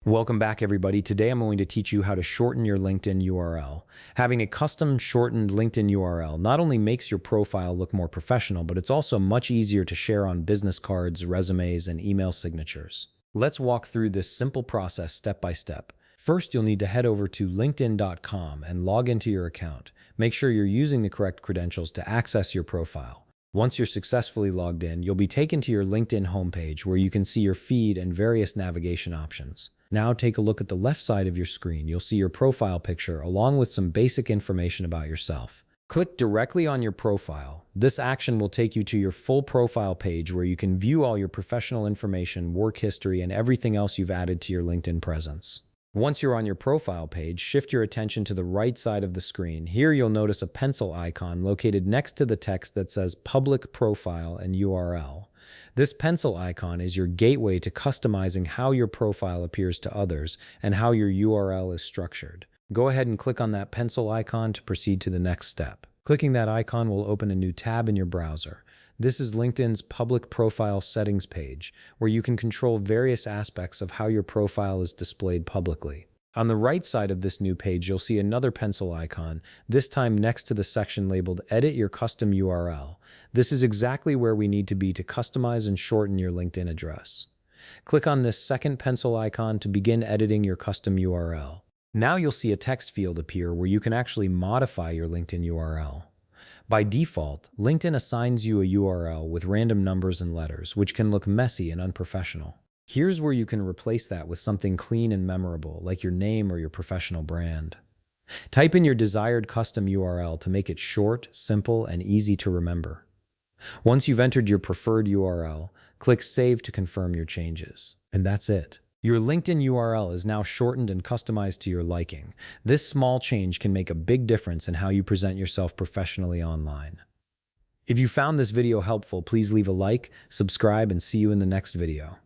Welcome back, everybody. Today I'm going to teach you how to shorten your LinkedIn URL. Having a custom shortened LinkedIn URL not only makes your profile look more professional, but it's also much easier to share on business cards, resumes, and email signatures. Let's walk through this simple process step by step. First, you'll need to head over to linkedin.com and log into your account. Make sure you're using the correct credentials to access your profile. Once you're successfully logged in, you'll be taken to your LinkedIn homepage where you can see your feed and various navigation options. Now take a look at the left side of your screen. You'll see your profile picture along with some basic information about yourself. Click directly on your profile. This action will take you to your full profile page where you can view all your professional information, work history, and everything else you've added to your LinkedIn presence. Once you're on your profile page, shift your attention to the right side of the screen. Here you'll notice a pencil icon located next to the text that says Public Profile and URL. This pencil icon is your gateway to customizing how your profile appears to others and how your URL is structured. Go ahead and click on that pencil icon to proceed to the next step. Clicking that icon will open a new tab in your browser. This is LinkedIn's Public Profile Settings page, where you can control various aspects of how your profile is displayed publicly. On the right side of this new page, you'll see another pencil icon, this time next to the section labeled Edit Your Custom URL. This is exactly where we need to be to customize and shorten your LinkedIn address. Click on this second pencil icon to begin editing your custom URL. Now you'll see a text field appear where you can actually modify your LinkedIn URL. By default, LinkedIn assigns you a URL with random numbers and letters, which can look messy and unprofessional. Here's where you can replace that with something clean and memorable, like your name or your professional brand. Type in your desired custom URL to make it short, simple, and easy to remember. Once you've entered your preferred URL, click Save to confirm your changes. And that's it. Your LinkedIn URL is now shortened and customized to your liking. This small change can make a big difference in how you present yourself professionally online. If you found this video helpful, please leave a like, subscribe, and see you in the next video.